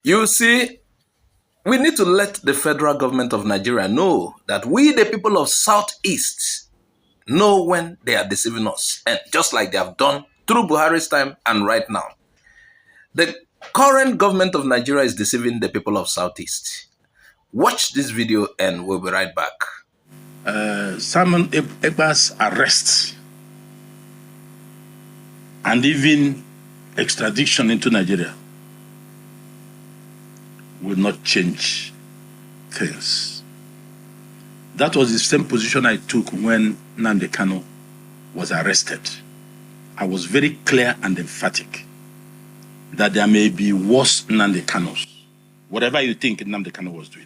You see, we need to let the federal government of Nigeria know that we, the people of Southeast, know when they are deceiving us. And just like they have done through Buhari's time and right now. The current government of Nigeria is deceiving the people of Southeast. Watch this video and we'll be right back. Simon Ekpa's arrest and even extradition into Nigeria will not change things. That was the same position I took when Nnamdi Kanu was arrested. I was very clear and emphatic that there may be worse Nnamdi Kanus, whatever you think Nnamdi Kanu was doing.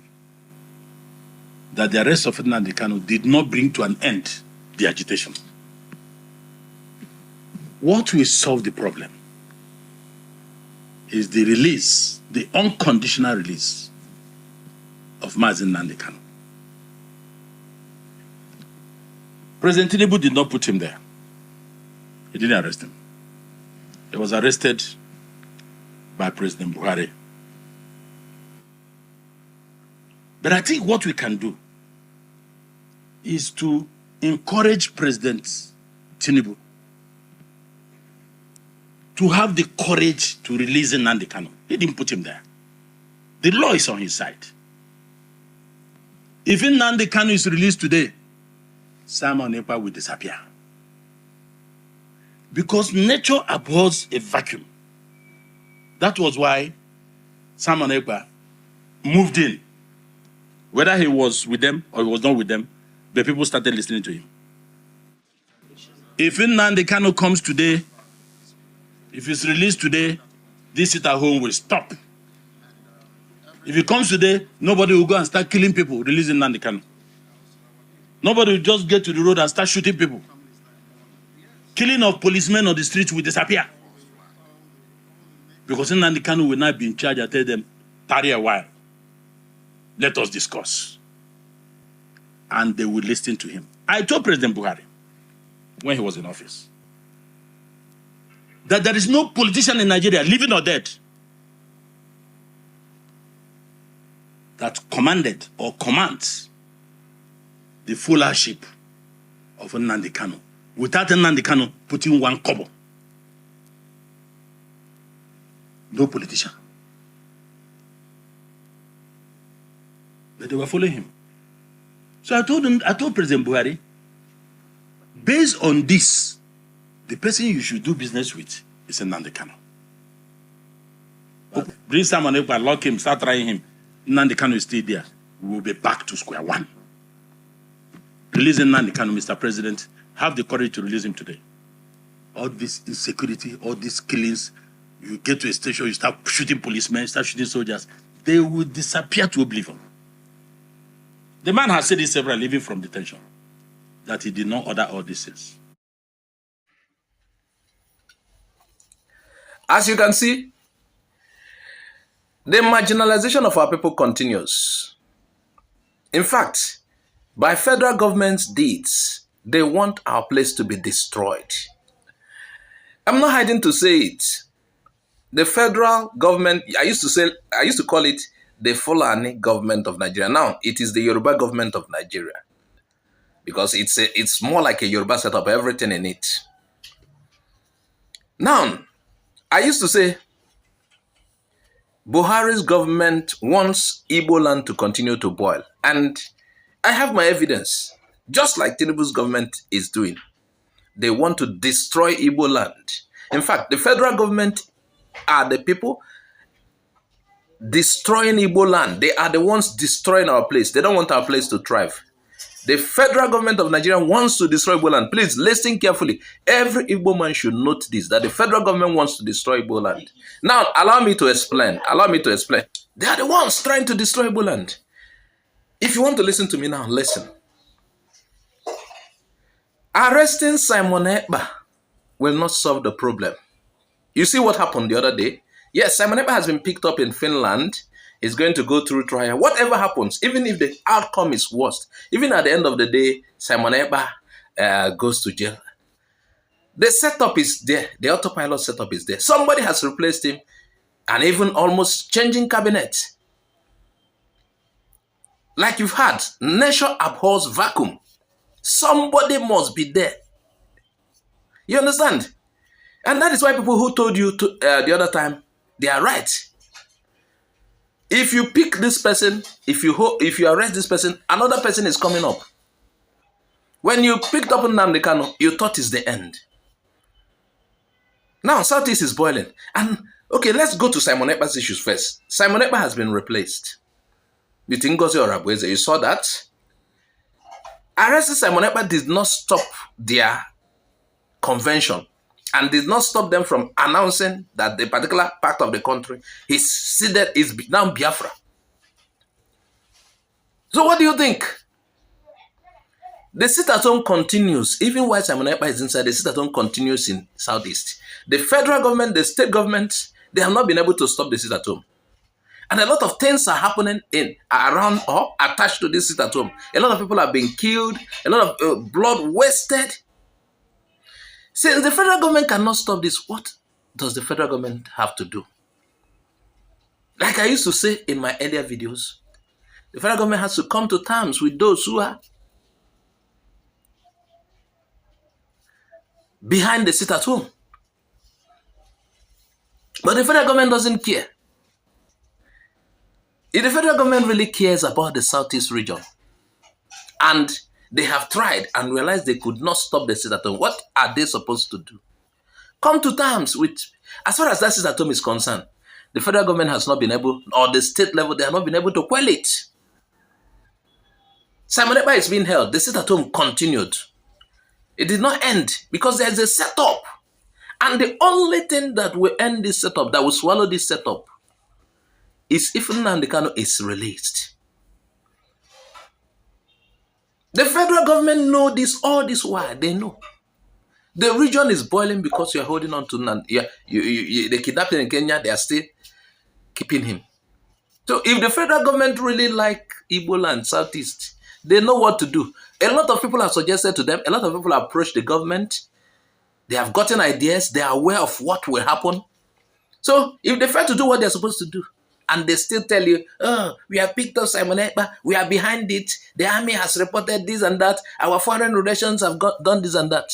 That the arrest of Nnamdi Kanu did not bring to an end the agitation. What will solve the problem is the release, the unconditional release of Nnamdi Kanu. President Tinubu did not put him there. He didn't arrest him. He was arrested by President Buhari. But I think what we can do is to encourage President Tinubu to have the courage to release Nnamdi Kanu. He didn't put him there. The law is on his side. If Nnamdi Kanu is released today, Simon Ekpa will disappear. Because nature abhors a vacuum. That was why Simon Ekpa moved in. Whether he was with them or he was not with them, the people started listening to him. If Nnamdi Kanu comes today, if he's released today, this sit at home will stop. If he comes today, nobody will go and start killing people, releasing Nnamdi Kanu. Nobody will just get to the road and start shooting people. Killing of policemen on the streets will disappear. Because Nnamdi Kanu will not be in charge. I tell them, tarry a while. Let us discuss. And they will listen to him. I told President Buhari, when he was in office, that there is no politician in Nigeria, living or dead, that commanded or commands the followership of Nnamdi Kanu without Nnamdi Kanu putting one kobo. No politician. But they were following him. So I told President Buhari, based on this, the person you should do business with is Nnamdi Kanu. Bring someone up and lock him, start trying him. Nnamdi Kanu is still there. We will be back to square one. Release Nnamdi Kanu, Mr. President. Have the courage to release him today. All this insecurity, all these killings, you get to a station, you start shooting policemen, start shooting soldiers, they will disappear to oblivion. The man has said this several, even from detention, that he did not order all these things. As you can see, the marginalization of our people continues. In fact, by federal government's deeds, they want our place to be destroyed. I'm not hiding to say it. The federal government, I used to call it the Fulani government of Nigeria. Now, it is the Yoruba government of Nigeria. Because it's more like a Yoruba setup, everything in it. Now, I used to say, Buhari's government wants Igbo land to continue to boil. And I have my evidence, just like Tinubu's government is doing. They want to destroy Igbo land. In fact, the federal government are the people destroying Igbo land. They are the ones destroying our place. They don't want our place to thrive. The federal government of Nigeria wants to destroy Igbo land. Please listen carefully. Every Igbo man should note this, that the federal government wants to destroy Igbo land. Now, allow me to explain. They are the ones trying to destroy Igbo land. If you want to listen to me now, listen. Arresting Simon Ekpa will not solve the problem. You see what happened the other day? Yes, Simon Ekpa has been picked up in Finland. He's going to go through trial. Whatever happens, even if the outcome is worst, even at the end of the day, Simon Ekpa goes to jail. The setup is there. The autopilot setup is there. Somebody has replaced him. and even almost changing cabinet. Like you've had, nature abhors vacuum. Somebody must be there. You understand? And that is why people who told you the other time, they are right. If you pick this person, if you arrest this person, another person is coming up. When you picked up Nnamdi Kanu, you thought it's the end. Now Southeast is boiling. And okay, let's go to Simon Ekpa's issues first. Simon Ekpa has been replaced with Ngozi Orabweze. You saw that? Arresting Simon Ekpa did not stop their convention and did not stop them from announcing that the particular part of the country is now Biafra. So what do you think? The sit-at-home continues. Even while Simon Ekpa is inside, the sit-at-home continues in Southeast. The federal government, the state government, they have not been able to stop the sit-at-home. And a lot of things are happening around or attached to this sit-at-home. A lot of people are being killed. A lot of blood wasted. Since the federal government cannot stop this, what does the federal government have to do? Like I used to say in my earlier videos, the federal government has to come to terms with those who are behind the sit-at-home. But the federal government doesn't care. If the federal government really cares about the Southeast region, and they have tried and realized they could not stop the sit-at-home, what are they supposed to do? Come to terms with, as far as that sit-at-home is concerned, the federal government has not been able, or the state level, they have not been able to quell it. Simon Ekpa is being held. The sit-at-home continued. It did not end because there's a setup. And the only thing that will end this setup, that will swallow this setup, is if Nnamdi Kanu is released. The federal government know this, all this while. They know. The region is boiling because you're holding on to Nnamdi. They kidnapped him in Kenya. They are still keeping him. So if the federal government really like Igbo land, Southeast, they know what to do. A lot of people have suggested to them. A lot of people have approached the government. They have gotten ideas. They are aware of what will happen. So if they fail to do what they're supposed to do, and they still tell you, oh, we have picked up Simon Ekpa, we are behind it, the army has reported this and that, our foreign relations have done this and that.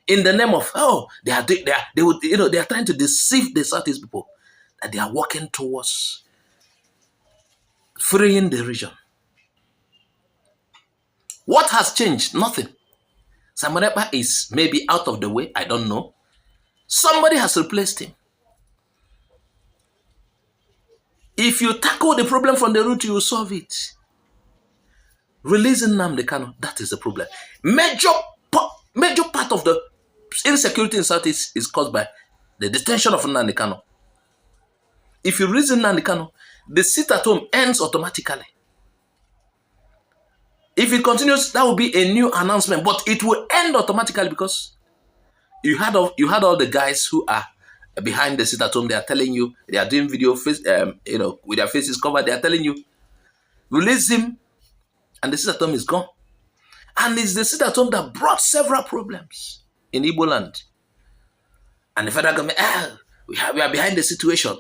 In the name of, oh, they are trying to deceive the Southeast people that they are working towards freeing the region. What has changed? Nothing. Simon Ekpa is maybe out of the way, I don't know. Somebody has replaced him. If you tackle the problem from the root, you will solve it. Releasing Nnamdi Kanu, that is the problem. Major part of the insecurity in Southeast is caused by the detention of Nnamdi Kanu. If you release Nnamdi Kanu, the sit-at-home ends automatically. If it continues, that will be a new announcement, but it will end automatically because you had all the guys who are behind the sit-at-home. They are telling you, they are doing video, with their faces covered. They are telling you, release him, and the sit-at-home is gone. And it's the sit-at-home that brought several problems in Igbo land. And the federal government, we are behind the situation.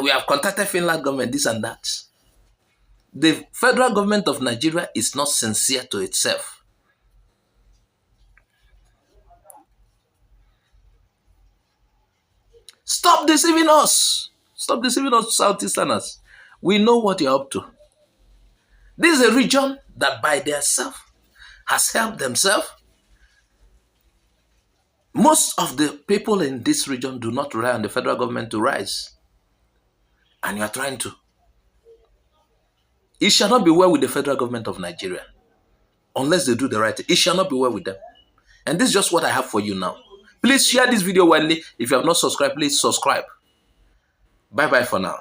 We have contacted Finland government, this and that. The federal government of Nigeria is not sincere to itself. Stop deceiving us. Stop deceiving us, Southeasterners. We know what you're up to. This is a region that by themselves has helped themselves. Most of the people in this region do not rely on the federal government to rise. And you are trying to. It shall not be well with the federal government of Nigeria. Unless they do the right thing. It shall not be well with them. And this is just what I have for you now. Please share this video widely. If you have not subscribed, please subscribe. Bye-bye for now.